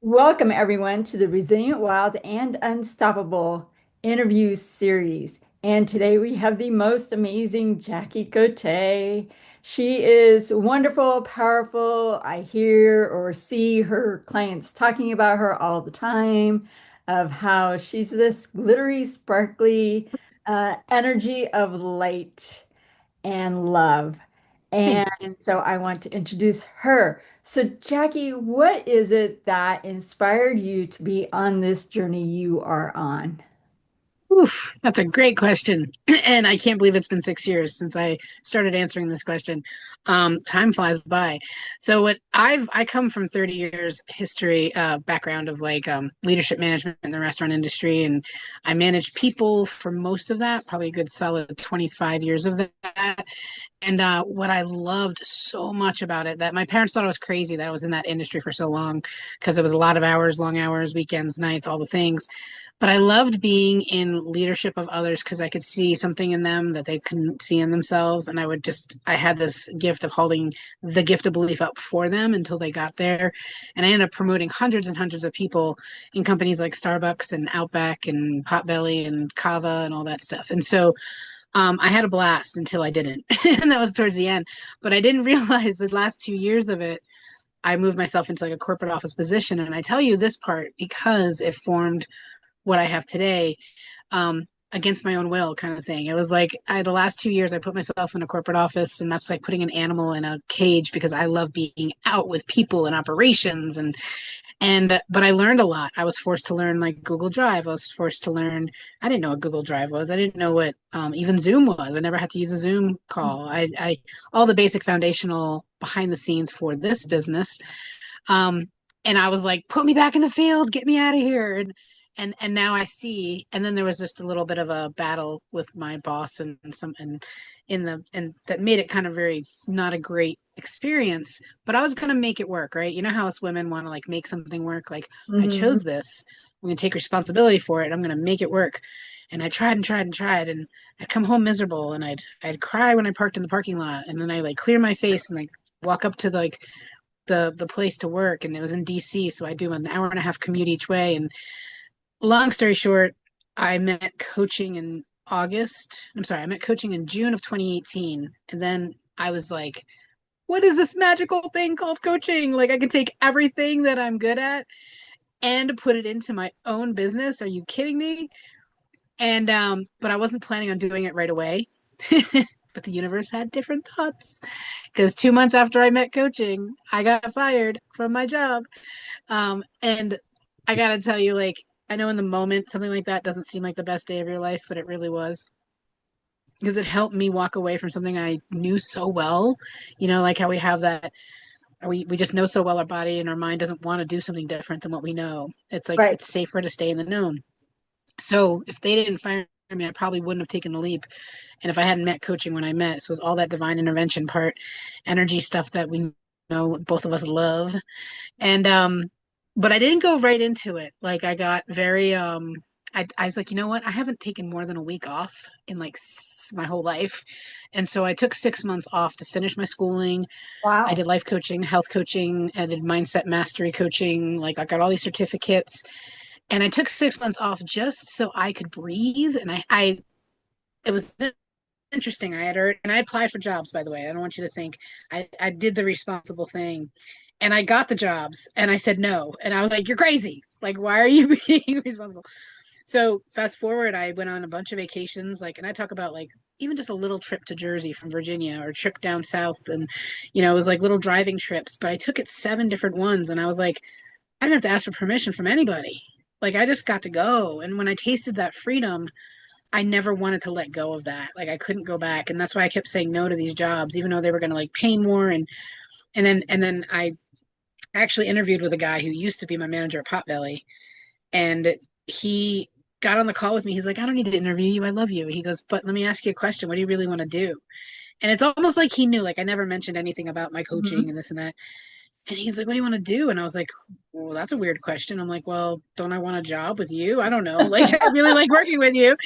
Welcome, everyone, to the Resilient, Wild, and Unstoppable interview series. And today we have the most amazing Jackie Cote. She is wonderful, powerful. I hear or see her clients talking about her all the time, of how she's this glittery, sparkly energy of light and love. Hey. And so I want to introduce her. So, Jackie, what is it that inspired you to be on this journey you are on? Oof, that's a great question. And I can't believe it's been 6 years since I started answering this question. Time flies by. So I come from 30 years history, background of leadership management in the restaurant industry. And I managed people for most of that, probably a good solid 25 years of that. And what I loved so much about it, that my parents thought I was crazy that I was in that industry for so long, because it was a lot of hours, long hours, weekends, nights, all the things. But I loved being in leadership of others because I could see something in them that they couldn't see in themselves. And I had this gift of holding the gift of belief up for them until they got there. And I ended up promoting hundreds and hundreds of people in companies like Starbucks and Outback and Potbelly and Kava and all that stuff. And so I had a blast until I didn't. And that was towards the end. But I didn't realize the last 2 years of it, I moved myself into like a corporate office position. And I tell you this part because it formed what I have today, against my own will, kind of thing. It was like the last 2 years I put myself in a corporate office, and that's like putting an animal in a cage because I love being out with people and operations and but I learned a lot. I was forced to learn like Google Drive. I was forced to learn. I didn't know what Google Drive was. I didn't know what even Zoom was. I never had to use a Zoom call. I all the basic foundational behind the scenes for this business. Um, and I was like, put me back in the field, get me out of here. And now I see. And then there was just a little bit of a battle with my boss and that made it kind of very not a great experience. But I was gonna make it work, right? You know how us women want to like make something work. Like, I Mhm. chose this. I'm gonna take responsibility for it. I'm gonna make it work. And I tried and tried and tried, and I'd come home miserable, and I'd cry when I parked in the parking lot, and then I like clear my face and like walk up to the place to work, and it was in DC, so I do an hour and a half commute each way. And long story short, I met coaching in I met coaching in June of 2018, and then I was like, what is this magical thing called coaching? Like, I can take everything that I'm good at and put it into my own business. Are you kidding me? And but I wasn't planning on doing it right away. But the universe had different thoughts, because 2 months after I met coaching, I got fired from my job. And I gotta tell you, like, I know in the moment something like that doesn't seem like the best day of your life, but it really was, because it helped me walk away from something I knew so well. You know, like how we have that, we just know so well our body and our mind doesn't want to do something different than what we know. It's like Right. it's safer to stay in the known. So if they didn't fire me, I probably wouldn't have taken the leap. And if I hadn't met coaching when I met, so it was all that divine intervention part, energy stuff that we know both of us love. And but I didn't go right into it. Like, I got very I was like, you know what? I haven't taken more than a week off in like my whole life. And so I took 6 months off to finish my schooling. I Wow. did life coaching, health coaching, I did mindset mastery coaching. Like, I got all these certificates, and I took 6 months off just so I could breathe. And I it was interesting. I had heard, and I applied for jobs, by the way. I don't want you to think I did the responsible thing, and I got the jobs, and I said no. And I was like, you're crazy. Like, why are you being responsible? So fast forward, I went on a bunch of vacations, like, and I talk about like even just a little trip to Jersey from Virginia, or a trip down south. And, it was like little driving trips, but I took it 7 different ones. And I was like, I didn't have to ask for permission from anybody. Like, I just got to go. And when I tasted that freedom, I never wanted to let go of that. Like, I couldn't go back. And that's why I kept saying no to these jobs, even though they were going to like pay more. And then I actually interviewed with a guy who used to be my manager at Potbelly, and he got on the call with me. He's like, I don't need to interview you. I love you. He goes, but let me ask you a question. What do you really want to do? And it's almost like he knew, like, I never mentioned anything about my Mhm. coaching and this and that. And he's like, what do you want to do? And I was like, well, that's a weird question. I'm like, well, don't I want a job with you? I don't know. Like, I really like working with you.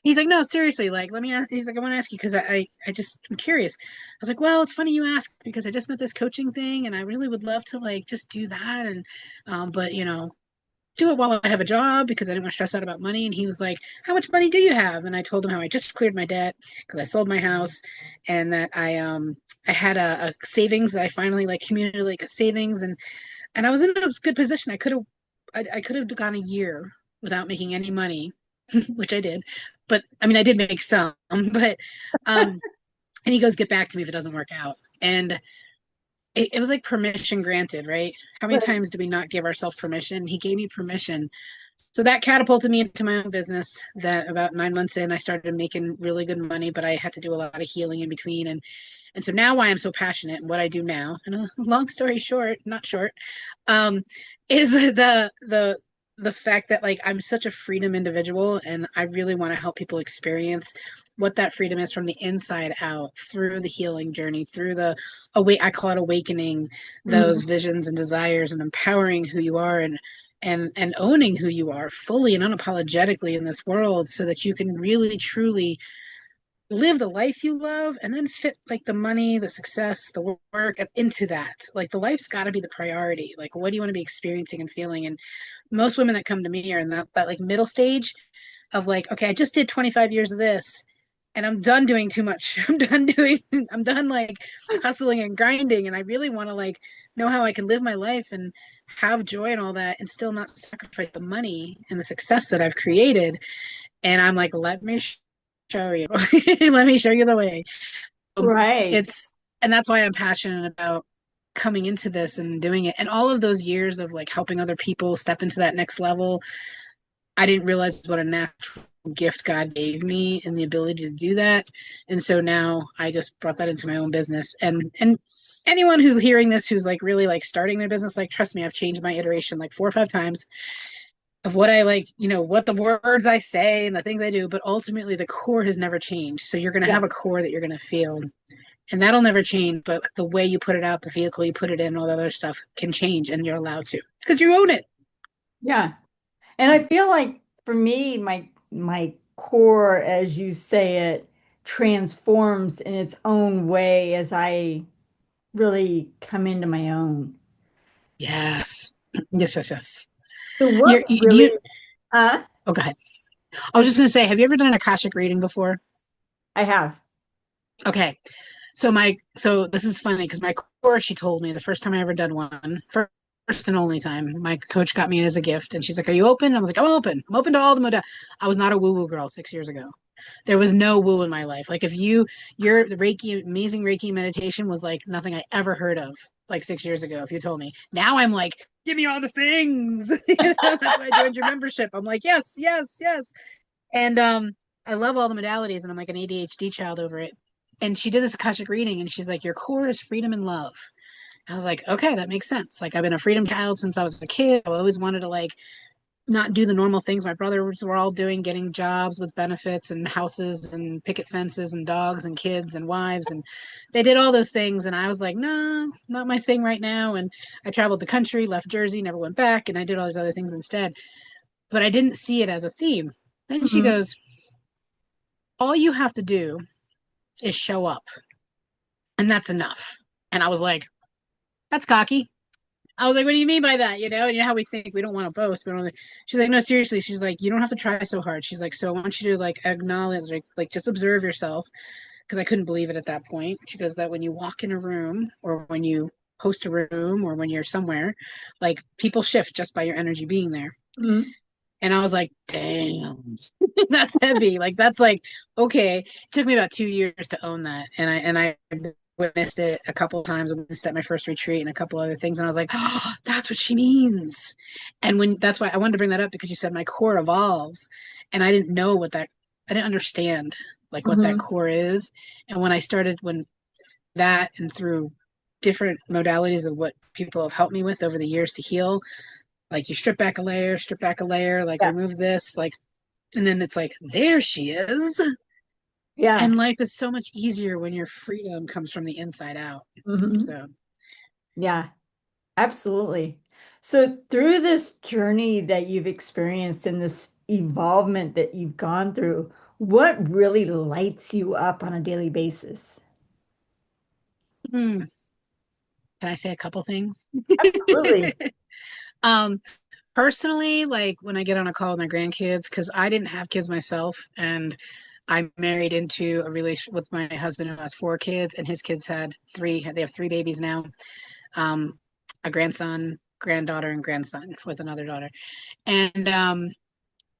He's like, no, seriously. Like, let me ask. He's like, I want to ask you because I just, I'm curious. I was like, well, it's funny you ask because I just met this coaching thing and I really would love to like just do that. And, but do it while I have a job because I didn't want to stress out about money. And he was like, how much money do you have? And I told him how I just cleared my debt because I sold my house and that I had a savings that I finally like community like a savings and I was in a good position. I could have gone a year without making any money, which I did. But I mean I did make some, but and he goes, get back to me if it doesn't work out. And it was like permission granted, right? How many Right. times do we not give ourselves permission? He gave me permission. So that catapulted me into my own business. That about 9 months in, I started making really good money, but I had to do a lot of healing in between. And so now why I'm so passionate and what I do now, and a long story short, not short, um, is the fact that like I'm such a freedom individual and I really want to help people experience what that freedom is from the inside out through the healing journey, through the I call it awakening those Mhm. visions and desires and empowering who you are and owning who you are fully and unapologetically in this world so that you can really truly live the life you love and then fit like the money, the success, the work into that. Like the life's got to be the priority. Like what do you want to be experiencing and feeling? And most women that come to me are in that like middle stage of like, okay, I just did 25 years of this and I'm done doing too much. I'm done like hustling and grinding. And I really want to like know how I can live my life and have joy and all that and still not sacrifice the money and the success that I've created. And I'm like, let me show you. Let me show you the way. Right. It's, and that's why I'm passionate about coming into this and doing it. And all of those years of like helping other people step into that next level, I didn't realize what a natural gift God gave me and the ability to do that. And so now I just brought that into my own business. And anyone who's hearing this who's like really like starting their business, like trust me, I've changed my iteration like 4 or 5 times of what I like, what the words I say and the things I do, but ultimately the core has never changed. So you're going to Yeah. have a core that you're going to feel, and that'll never change. But the way you put it out, the vehicle you put it in, all the other stuff can change, and you're allowed to because you own it. Yeah. And I feel like for me, my core, as you say it, transforms in its own way as I really come into my own. Yes, yes, yes, yes. So what Do really, you? huh? Oh, go ahead. I was just going to say, have you ever done an Akashic reading before? I have. Okay, so this is funny because my core, she told me the first time I ever done one, first and only time, my coach got me as a gift, and she's like, "Are you open?" I was like, "I'm open. I'm open to all the modalities." I was not a woo woo girl 6 years ago. There was no woo in my life. Like if your Reiki, amazing Reiki meditation was like nothing I ever heard of like 6 years ago. If you told me, now I'm like, give me all the things. That's why I joined your membership. I'm like, yes, yes, yes. And I love all the modalities, and I'm like an ADHD child over it. And she did this Akashic reading, and she's like, your core is freedom and love. I was like, okay, that makes sense. Like I've been a freedom child since I was a kid. I always wanted to like not do the normal things my brothers were all doing, getting jobs with benefits and houses and picket fences and dogs and kids and wives. And they did all those things. And I was like, no, not my thing right now. And I traveled the country, left Jersey, never went back. And I did all these other things instead. But I didn't see it as a theme. Then she Mhm. goes, all you have to do is show up. And that's enough. And I was like, that's cocky. I was like, what do you mean by that? And you know how we think we don't want to boast. We don't want to... She's like, no, seriously. She's like, you don't have to try so hard. She's like, so I want you to like acknowledge, like just observe yourself. Because I couldn't believe it at that point. She goes that when you walk in a room or when you host a room or when you're somewhere, like people shift just by your energy being there. Mhm. And I was like, damn, that's heavy. Like that's like, okay. It took me about 2 years to own that. And I witnessed it a couple of times. I witnessed it at my first retreat and a couple other things. And I was like, oh, that's what she means. And when that's why I wanted to bring that up because you said my core evolves. And I didn't know I didn't understand like what that Mhm. core is. And when that and through different modalities of what people have helped me with over the years to heal, like you strip back a layer, like Yeah. remove this, like, and then it's like, there she is. Yeah. And life is so much easier when your freedom comes from the inside out. Mhm. So, Yeah. Absolutely. So, through this journey that you've experienced and this evolvement that you've gone through, what really lights you up on a daily basis? Hmm. Can I say a couple things? Absolutely. Um, Personally, like when I get on a call with my grandkids, because I didn't have kids myself, and I married into a relation with my husband who has four kids, and his kids had three. They have three babies now, a grandson, granddaughter, and grandson with another daughter, and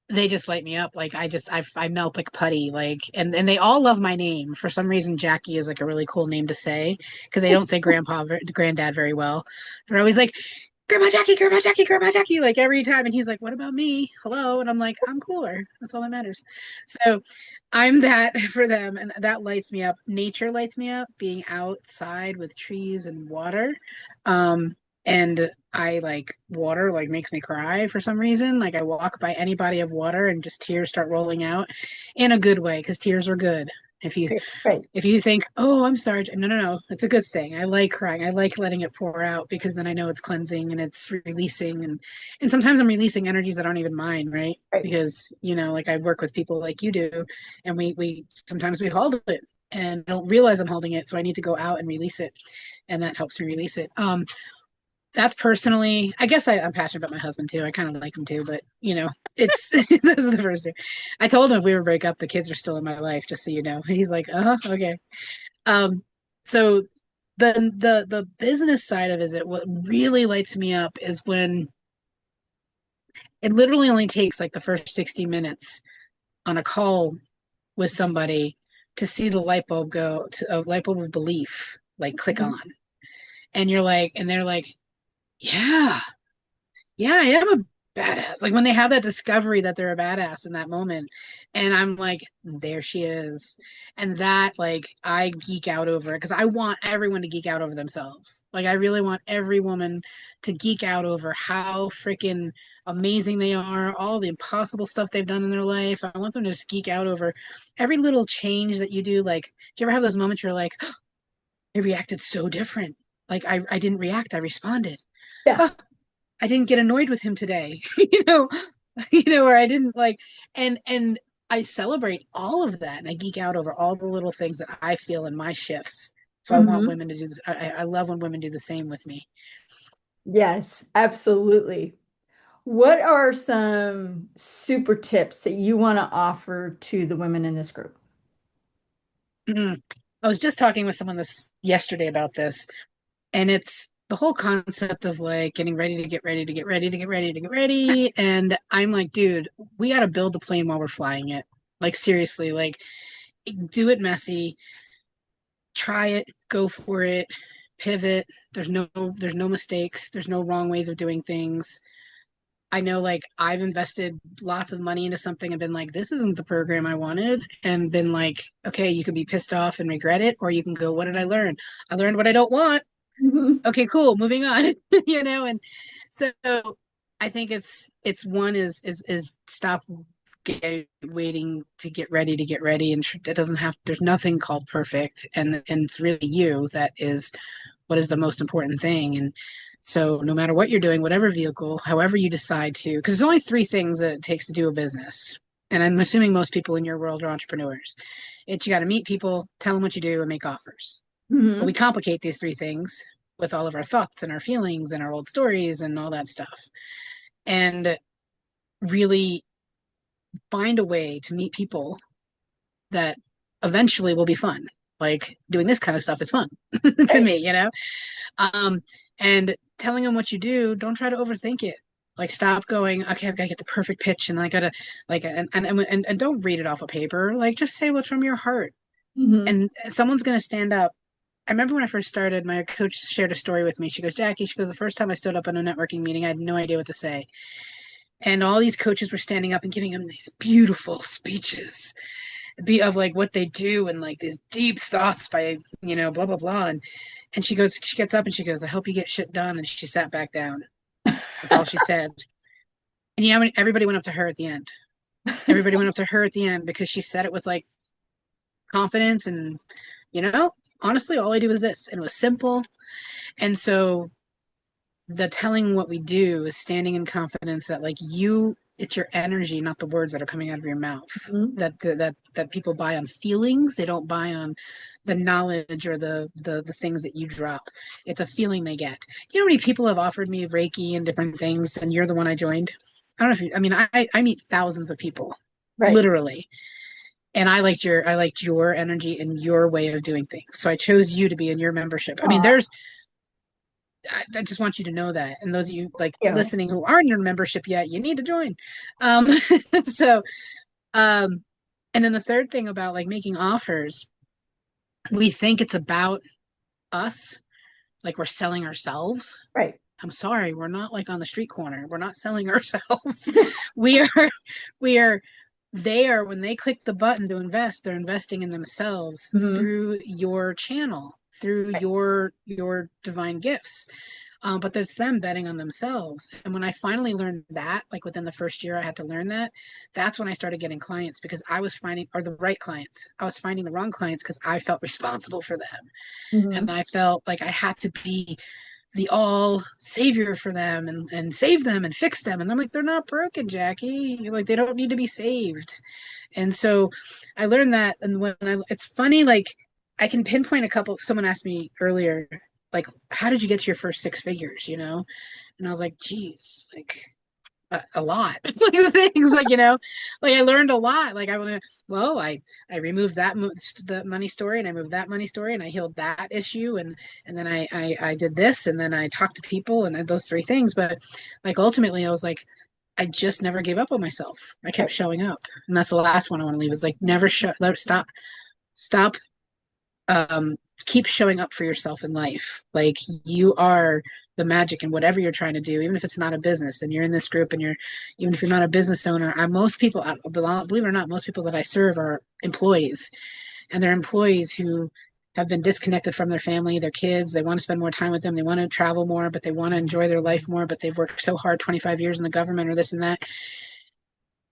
they just light me up. Like I melt like putty. Like and they all love my name for some reason. Jackie is like a really cool name to say because they don't say granddad very well. They're always like Grandma Jackie, Grandma Jackie, Grandma Jackie, like every time. And he's like, what about me? Hello. And I'm like, I'm cooler. That's all that matters. So I'm that for them. And that lights me up. Nature lights me up, being outside with trees and water. And I like water, like makes me cry for some reason. Like I walk by any body of water and just tears start rolling out in a good way because tears are good. If you Right. if you think, oh, I'm sorry, no, no, no, it's a good thing. I like crying. I like letting it pour out because then I know it's cleansing and it's releasing. And sometimes I'm releasing energies that aren't even mine, right? Right. Because, like I work with people like you do, and we sometimes we hold it and don't realize I'm holding it. So I need to go out and release it. And that helps me release it. That's personally, I guess I'm passionate about my husband too. I kind of like him too, but it's those are the first two. I told him if we ever break up, the kids are still in my life, just so you know. He's like, okay. Um, so the business side of it, what really lights me up is when it literally only takes like the first 60 minutes on a call with somebody to see the light bulb go to a light bulb of belief, like click Mhm. on. And you're like, and they're like, yeah, yeah, I am a badass. Like when they have that discovery that they're a badass in that moment. And I'm like, there she is. And that, like, I geek out over it because I want everyone to geek out over themselves. Like, I really want every woman to geek out over how freaking amazing they are, all the impossible stuff they've done in their life. I want them to just geek out over every little change that you do. Like, do you ever have those moments you're like, I reacted so different? Like, I didn't react, I responded. Yeah. Oh, I didn't get annoyed with him today, or I didn't like, and I celebrate all of that, and I geek out over all the little things that I feel in my shifts. So I want Hmm. women to do this. I love when women do the same with me. Yes, absolutely. What are some super tips that you want to offer to the women in this group? Mm. I was just talking with someone this yesterday about this, and it's the whole concept of like getting ready to get ready to get ready to get ready to get ready. And I'm like, dude, we got to build the plane while we're flying it. Like seriously, like do it messy, try it, go for it, pivot. There's no mistakes, there's no wrong ways of doing things. I know like I've invested lots of money into something and been like, this isn't the program I wanted, and been like, okay, you can be pissed off and regret it, or you can go, what did I learn? I learned what I don't want. Mhm. Okay, cool, moving on. And so I think it's one is stop waiting to get ready to get ready, and it doesn't have, there's nothing called perfect, and it's really you that is what is the most important thing. And so no matter what you're doing, whatever vehicle, however you decide to, because there's only three things that it takes to do a business, and I'm assuming most people in your world are entrepreneurs. It's you got to meet people, tell them what you do, and make offers. But we Mhm. complicate these three things with all of our thoughts and our feelings and our old stories and all that stuff. And really find a way to meet people that eventually will be fun. Like doing this kind of stuff is fun to Right. me. Um, and telling them what you do, don't try to overthink it. Like stop going, okay, I've got to get the perfect pitch and I gotta like and don't read it off a paper. Like just say what's from your heart. Hmm. And someone's gonna stand up. I remember when I first started, my coach shared a story with me. She goes, Jackie, she goes, the first time I stood up in a networking meeting, I had no idea what to say. And all these coaches were standing up and giving them these beautiful speeches be of like what they do and like these deep thoughts by, blah, blah, blah. And she gets up and she goes, I hope you get shit done. And she sat back down. That's all she said. And everybody went up to her at the end. Everybody went up to her at the end because she said it with like confidence and, you know, honestly, all I do is this. And it was simple. And so the telling what we do is standing in confidence that like you, it's your energy, not the words that are coming out of your mouth. Mhm. That people buy on feelings. They don't buy on the knowledge or the things that you drop. It's a feeling they get. You know how many people have offered me Reiki and different things, and you're the one I joined. I don't know if you, I mean, I meet thousands of people, Right. literally, and I liked your energy and your way of doing things. So I chose you to be in your membership. I mean, Aw, I just want you to know that. And those of you like thank you. listening who aren't in your membership yet, you need to join. Um, so, um, and then the third thing about like making offers, we think it's about us, like we're selling ourselves. Right. I'm sorry, we're not like on the street corner. We're not selling ourselves. we are, we are, they are, when they click the button to invest, they're investing in themselves Mhm. through your channel, through Right. your divine gifts. But there's them betting on themselves. And when I finally learned that, like within the first year, I had to learn that. That's when I started getting clients because I was finding, or the right clients. I was finding the wrong clients because I felt responsible for them. And Mhm. I felt like I had to be the all savior for them and save them and fix them. And I'm like, they're not broken, Jackie. Like, they don't need to be saved. And so I learned that. And it's funny, like, I can pinpoint a couple. Someone asked me earlier, like, how did you get to your first six figures, you know? And I was like, geez, like, a lot like the things like like I learned a lot like I want to well I removed the money story and I moved that money story and I healed that issue and then I did this and then I talked to people and those three things but like ultimately I was like I just never gave up on myself. I kept Right. showing up, and that's the last one I want to leave is like never stop um keep showing up for yourself in life. Like you are the magic in whatever you're trying to do, even if it's not a business and you're in this group and you're even if you're not a business owner. Most people, believe it or not, most people that I serve are employees, and they're employees who have been disconnected from their family, their kids. They want to spend more time with them. They want to travel more, but they want to enjoy their life more, but they've worked so hard 25 years in the government or this and that.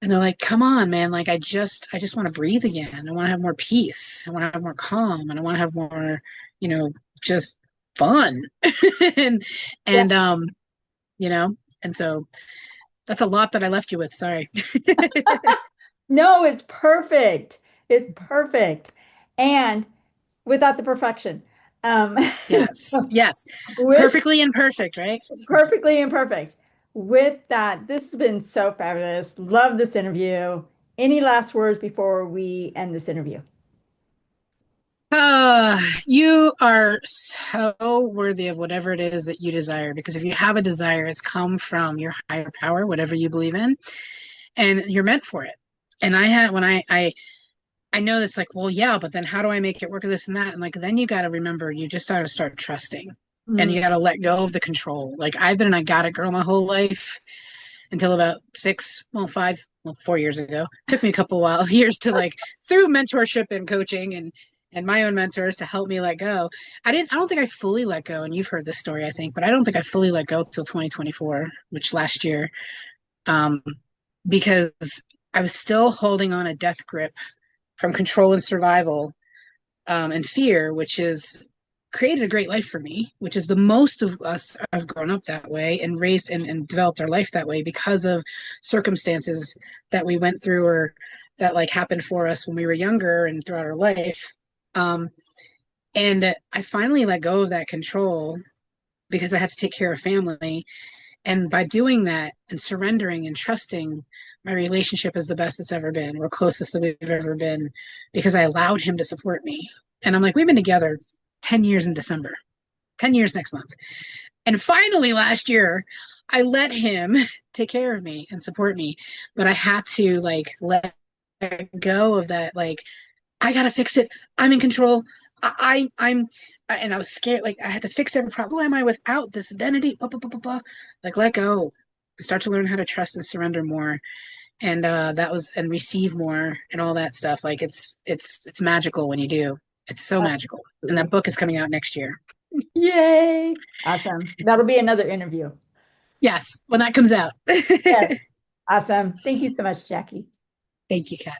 And they're like, come on, man. Like, I just want to breathe again. I want to have more peace. I want to have more calm and I want to have more, you know, just fun. and, Yeah. and, you know, and so that's a lot that I left you with. Sorry. No, it's perfect. It's perfect. And without the perfection. Um, Yes. Yes. with Perfectly imperfect, right? perfectly imperfect. With that, this has been so fabulous. Love this interview. Any last words before we end this interview? Uh, you are so worthy of whatever it is that you desire because if you have a desire, it's come from your higher power, whatever you believe in, and you're meant for it. And I had when I know that's like, well, yeah, but then how do I make it work with this and that? And like, then you got to remember, you just got to start trusting and Mm, you got to let go of the control. Like, I've been I got it girl my whole life until about 4 years ago. Took me a couple while years to like, through mentorship and coaching and my own mentors to help me let go. I don't think I fully let go. And you've heard this story, I think, but I don't think I fully let go till 2024, which last year, um, because I was still holding on a death grip from control and survival and fear, which is created a great life for me, which is the most of us have grown up that way and raised and developed our life that way because of circumstances that we went through or that like happened for us when we were younger and throughout our life. Um, and I finally let go of that control because I had to take care of family. And by doing that and surrendering and trusting, my relationship is the best it's ever been. We're closest that we've ever been because I allowed him to support me. And I'm like, we've been together 10 years in December, 10 years next month. And finally, last year, I let him take care of me and support me. But I had to like let go of that, like, I gotta fix it. I'm in control. I'm and I was scared. Like I had to fix every problem. Who am I without this identity? Blah, blah, blah, blah, blah. Like let go. Start to learn how to trust and surrender more. And that was and receive more and all that stuff. Like it's magical when you do. It's so magical. And that absolutely. book is coming out next year. Yay. Awesome. That'll be another interview. Yes, when that comes out. Yes. Awesome. Thank you so much, Jackie. Thank you, Kat.